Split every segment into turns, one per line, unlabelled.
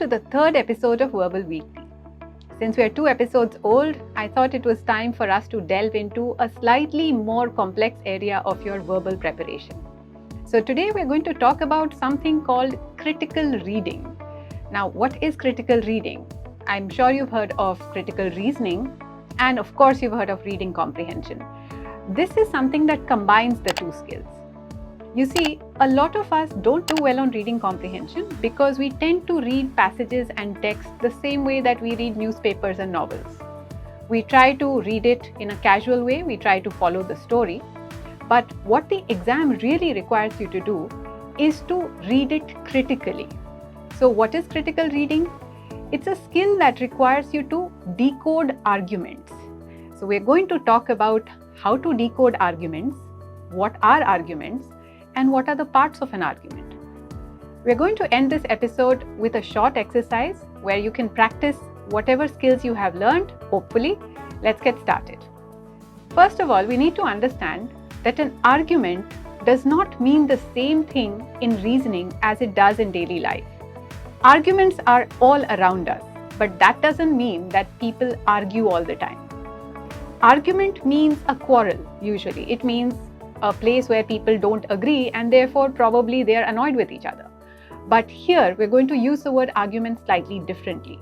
to the third episode of Verbal Weekly. Since we are 2 episodes old, I thought it was time for us to delve into a slightly more complex area of your verbal preparation. So today we're going to talk about something called critical reading. Now, what is critical reading? I'm sure you've heard of critical reasoning, and of course you've heard of reading comprehension. This is something that combines the two skills. You see, a lot of us don't do well on reading comprehension because we tend to read passages and text the same way that we read newspapers and novels. We try to read it in a casual way, we try to follow the story, but what the exam really requires you to do is to read it critically. So what is critical reading? It's a skill that requires you to decode arguments. So we're going to talk about how to decode arguments, what are arguments, and what are the parts of an argument. We're going to end this episode with a short exercise where you can practice whatever skills you have learned, hopefully. Let's get started. First of all, we need to understand that an argument does not mean the same thing in reasoning as it does in daily life. Arguments are all around us, but that doesn't mean that people argue all the time. Argument means a quarrel, usually. It means a place where people don't agree and therefore probably they are annoyed with each other. But here we're going to use the word argument slightly differently.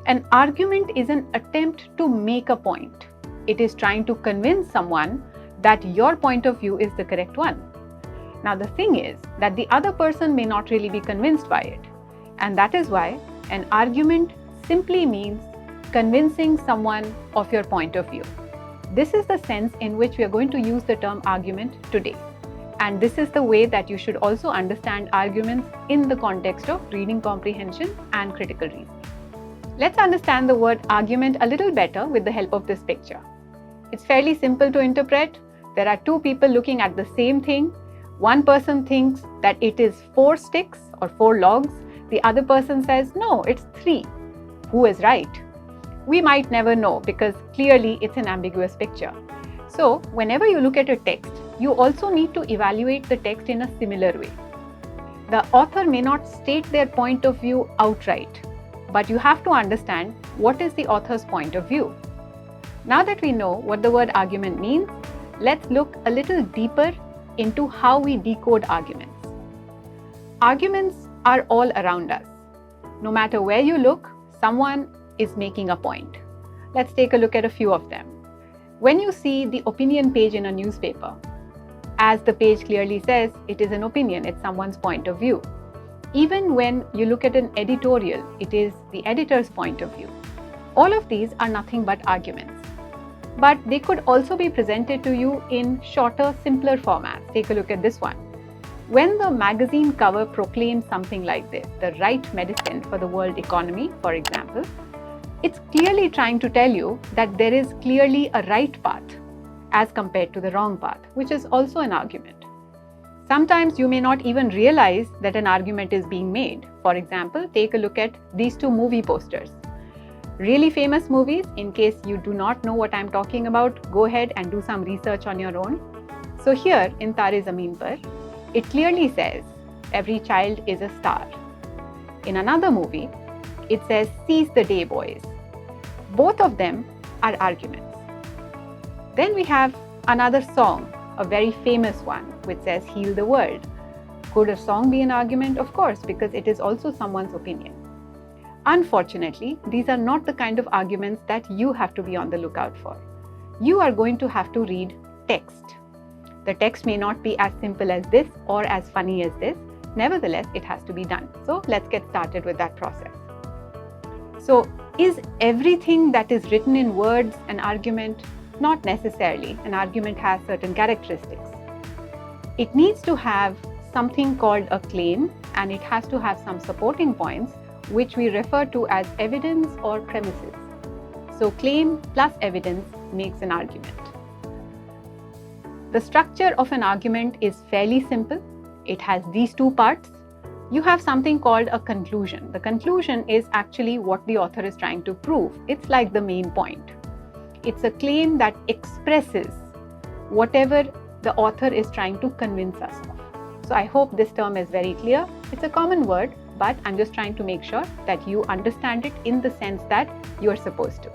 An argument is an attempt to make a point. It is trying to convince someone that your point of view is the correct one. Now the thing is that the other person may not really be convinced by it. And that is why an argument simply means convincing someone of your point of view. This is the sense in which we are going to use the term argument today. And this is the way that you should also understand arguments in the context of reading comprehension and critical reasoning. Let's understand the word argument a little better with the help of this picture. It's fairly simple to interpret. There are two people looking at the same thing. One person thinks that it is 4 sticks or 4 logs. The other person says, no, it's 3. Who is right? We might never know because clearly it's an ambiguous picture. So whenever you look at a text, you also need to evaluate the text in a similar way. The author may not state their point of view outright, but you have to understand what is the author's point of view. Now that we know what the word argument means, let's look a little deeper into how we decode arguments. Arguments are all around us. No matter where you look, someone is making a point. Let's take a look at a few of them. When you see the opinion page in a newspaper, as the page clearly says, it is an opinion, it's someone's point of view. Even when you look at an editorial, it is the editor's point of view. All of these are nothing but arguments. But they could also be presented to you in shorter, simpler formats. Take a look at this one. When the magazine cover proclaims something like this, the right medicine for the world economy, for example, it's clearly trying to tell you that there is clearly a right path as compared to the wrong path, which is also an argument. Sometimes you may not even realize that an argument is being made. For example, take a look at these 2 movie posters. Really famous movies. In case you do not know what I'm talking about, go ahead and do some research on your own. So here in Tare Zameen Par, it clearly says, every child is a star. In another movie, it says, seize the day, boys. Both of them are arguments. Then we have another song, a very famous one, which says, heal the world. Could a song be an argument? Of course, because it is also someone's opinion. Unfortunately, these are not the kind of arguments that you have to be on the lookout for. You are going to have to read text. The text may not be as simple as this or as funny as this. Nevertheless, it has to be done. So let's get started with that process. So is everything that is written in words an argument? Not necessarily. An argument has certain characteristics. It needs to have something called a claim, and it has to have some supporting points, which we refer to as evidence or premises. So claim plus evidence makes an argument. The structure of an argument is fairly simple. It has these 2 parts. You have something called a conclusion. The conclusion is actually what the author is trying to prove. It's like the main point. It's a claim that expresses whatever the author is trying to convince us of. So I hope this term is very clear. It's a common word, but I'm just trying to make sure that you understand it in the sense that you are supposed to.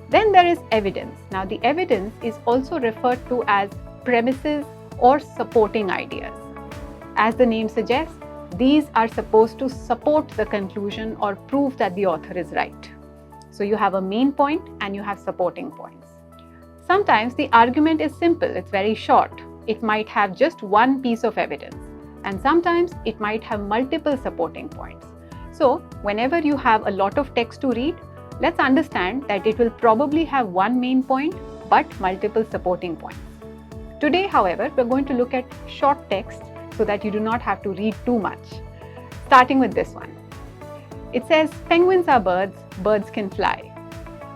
Then there is evidence. Now, the evidence is also referred to as premises or supporting ideas. As the name suggests, these are supposed to support the conclusion or prove that the author is right. So you have a main point and you have supporting points. Sometimes the argument is simple, it's very short. It might have just one piece of evidence, and sometimes it might have multiple supporting points. So whenever you have a lot of text to read, let's understand that it will probably have one main point but multiple supporting points. Today, however, we're going to look at short text so that you do not have to read too much. Starting with this one. It says, penguins are birds, birds can fly.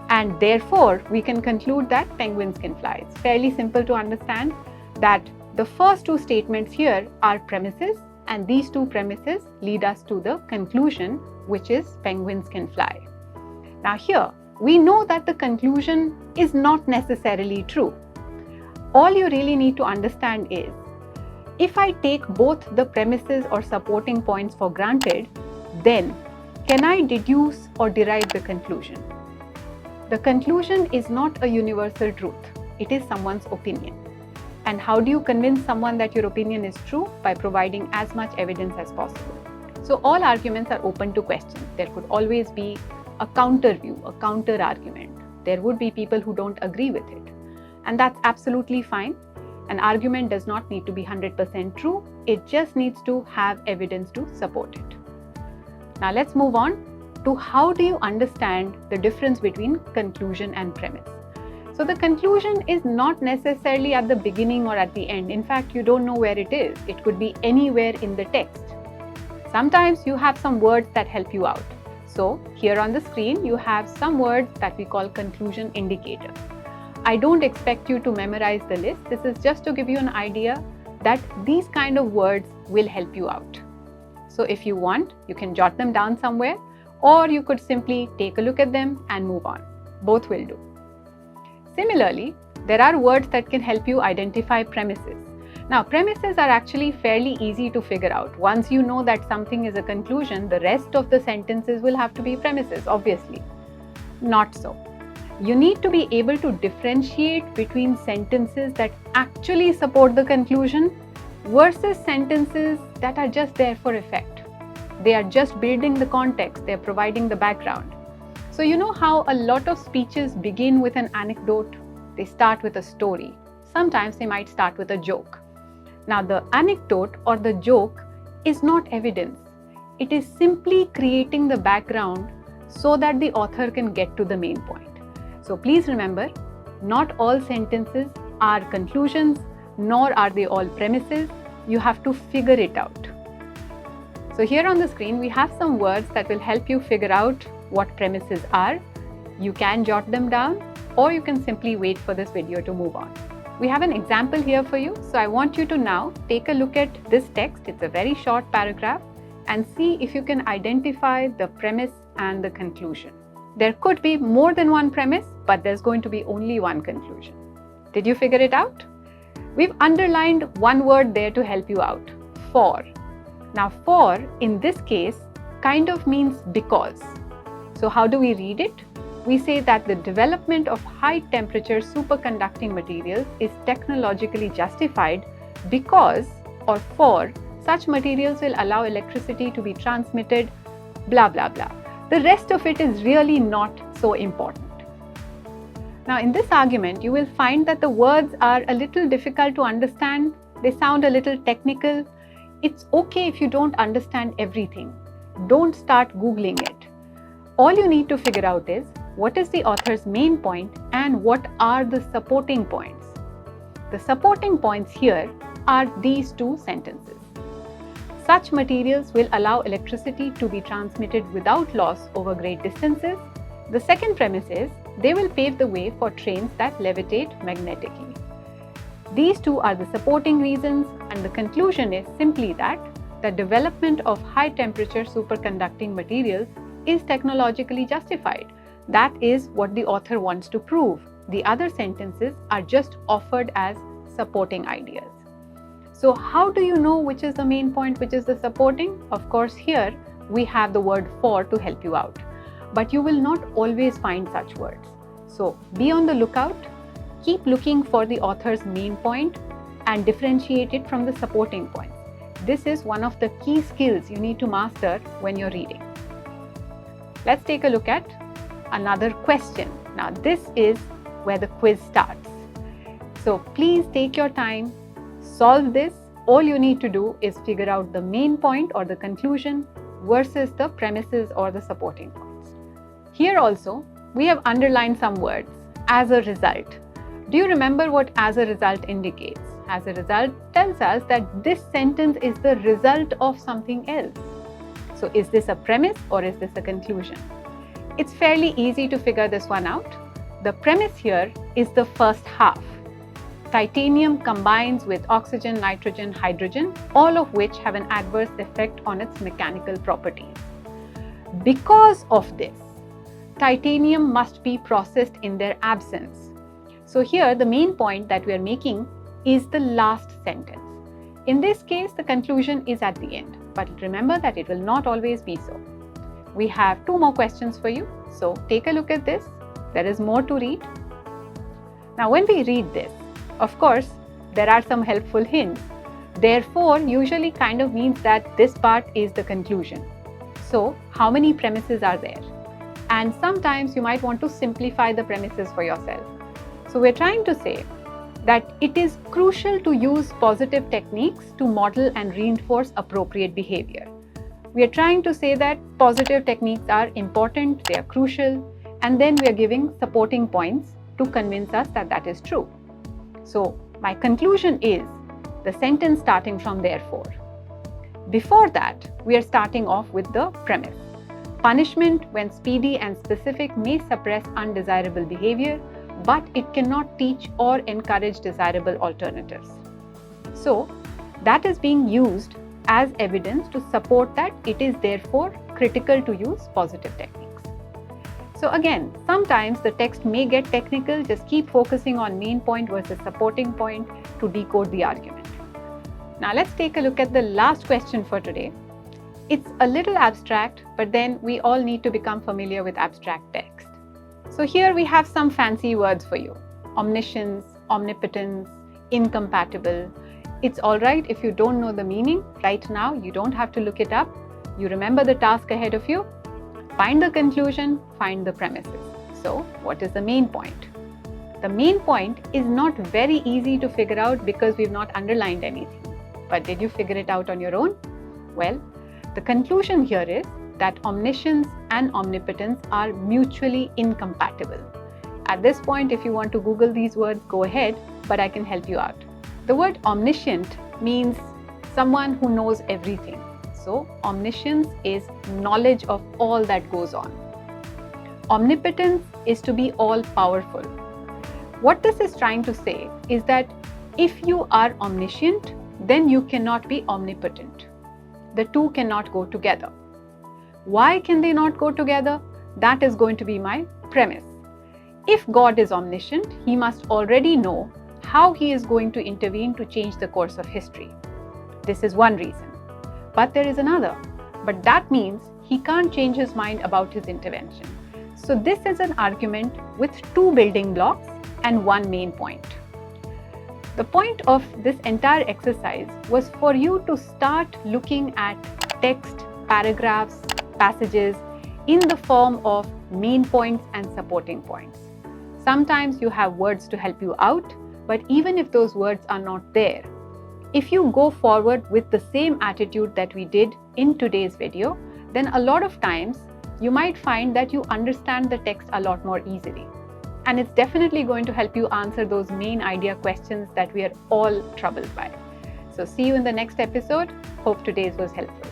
And therefore, we can conclude that penguins can fly. It's fairly simple to understand that the first two statements here are premises, and these two premises lead us to the conclusion, which is penguins can fly. Now here, we know that the conclusion is not necessarily true. All you really need to understand is, if I take both the premises or supporting points for granted, then can I deduce or derive the conclusion? The conclusion is not a universal truth. It is someone's opinion. And how do you convince someone that your opinion is true? By providing as much evidence as possible. So all arguments are open to question. There could always be a counter view, a counter argument. There would be people who don't agree with it. And that's absolutely fine. An argument does not need to be 100% true. It just needs to have evidence to support it. Now let's move on to how do you understand the difference between conclusion and premise. So the conclusion is not necessarily at the beginning or at the end. In fact, you don't know where it is. It could be anywhere in the text. Sometimes you have some words that help you out. So here on the screen, you have some words that we call conclusion indicator. I don't expect you to memorize the list. This is just to give you an idea that these kind of words will help you out. So if you want, you can jot them down somewhere, or you could simply take a look at them and move on. Both will do. Similarly, there are words that can help you identify premises. Now, premises are actually fairly easy to figure out. Once you know that something is a conclusion, the rest of the sentences will have to be premises, obviously. Not so. You need to be able to differentiate between sentences that actually support the conclusion versus sentences that are just there for effect. They are just building the context, they are providing the background. So you know how a lot of speeches begin with an anecdote? They start with a story. Sometimes they might start with a joke. Now the anecdote or the joke is not evidence. It is simply creating the background so that the author can get to the main point. So please remember, not all sentences are conclusions, nor are they all premises. You have to figure it out. So here on the screen, we have some words that will help you figure out what premises are. You can jot them down, or you can simply wait for this video to move on. We have an example here for you. So I want you to now take a look at this text. It's a very short paragraph, and see if you can identify the premise and the conclusion. There could be more than one premise, but there's going to be only one conclusion. Did you figure it out? We've underlined one word there to help you out, for. Now, for in this case kind of means because. So how do we read it? We say that the development of high temperature superconducting materials is technologically justified because, or for, such materials will allow electricity to be transmitted, blah blah blah. The rest of it is really not so important. Now in this argument, you will find that the words are a little difficult to understand. They sound a little technical. It's okay if you don't understand everything. Don't start Googling it. All you need to figure out is what is the author's main point and what are the supporting points. The supporting points here are these two sentences. Such materials will allow electricity to be transmitted without loss over great distances. The second premise is they will pave the way for trains that levitate magnetically. These two are the supporting reasons, and the conclusion is simply that the development of high temperature superconducting materials is technologically justified. That is what the author wants to prove. The other sentences are just offered as supporting ideas. So how do you know which is the main point, which is the supporting? Of course, here we have the word for to help you out. But you will not always find such words. So be on the lookout, keep looking for the author's main point and differentiate it from the supporting points. This is one of the key skills you need to master when you're reading. Let's take a look at another question. Now this is where the quiz starts. So please take your time, solve this. All you need to do is figure out the main point or the conclusion versus the premises or the supporting points. Here also, we have underlined some words, as a result. Do you remember what as a result indicates? As a result tells us that this sentence is the result of something else. So is this a premise or is this a conclusion? It's fairly easy to figure this one out. The premise here is the first half. Titanium combines with oxygen, nitrogen, hydrogen, all of which have an adverse effect on its mechanical properties. Because of this, titanium must be processed in their absence. So here the main point that we are making is the last sentence. In this case, the conclusion is at the end, but remember that it will not always be so. We have 2 more questions for you, so take a look at this. There is more to read. Now when we read this, of course, there are some helpful hints. Therefore, usually kind of means that this part is the conclusion. So how many premises are there? And sometimes you might want to simplify the premises for yourself. So we're trying to say that it is crucial to use positive techniques to model and reinforce appropriate behavior. We are trying to say that positive techniques are important, they are crucial, and then we are giving supporting points to convince us that that is true. So my conclusion is the sentence starting from therefore. Before that, we are starting off with the premise. Punishment, when speedy and specific, may suppress undesirable behavior, but it cannot teach or encourage desirable alternatives. So that is being used as evidence to support that it is therefore critical to use positive techniques. So again, sometimes the text may get technical, just keep focusing on main point versus supporting point to decode the argument. Now let's take a look at the last question for today. It's a little abstract, but then we all need to become familiar with abstract text. So here we have some fancy words for you. Omniscience, omnipotence, incompatible. It's all right if you don't know the meaning right now. You don't have to look it up. You remember the task ahead of you. Find the conclusion, find the premises. So what is the main point? The main point is not very easy to figure out because we've not underlined anything. But did you figure it out on your own? Well, the conclusion here is that omniscience and omnipotence are mutually incompatible. At this point, if you want to Google these words, go ahead, but I can help you out. The word omniscient means someone who knows everything. So omniscience is knowledge of all that goes on. Omnipotence is to be all-powerful. What this is trying to say is that if you are omniscient, then you cannot be omnipotent. The two cannot go together. Why can they not go together? That is going to be my premise. If God is omniscient, He must already know how He is going to intervene to change the course of history. This is one reason. But there is another. But that means He can't change His mind about His intervention. So this is an argument with 2 building blocks and 1 main point. The point of this entire exercise was for you to start looking at text, paragraphs, passages in the form of main points and supporting points. Sometimes you have words to help you out, but even if those words are not there, if you go forward with the same attitude that we did in today's video, then a lot of times you might find that you understand the text a lot more easily. And it's definitely going to help you answer those main idea questions that we are all troubled by. So see you in the next episode. Hope today's was helpful.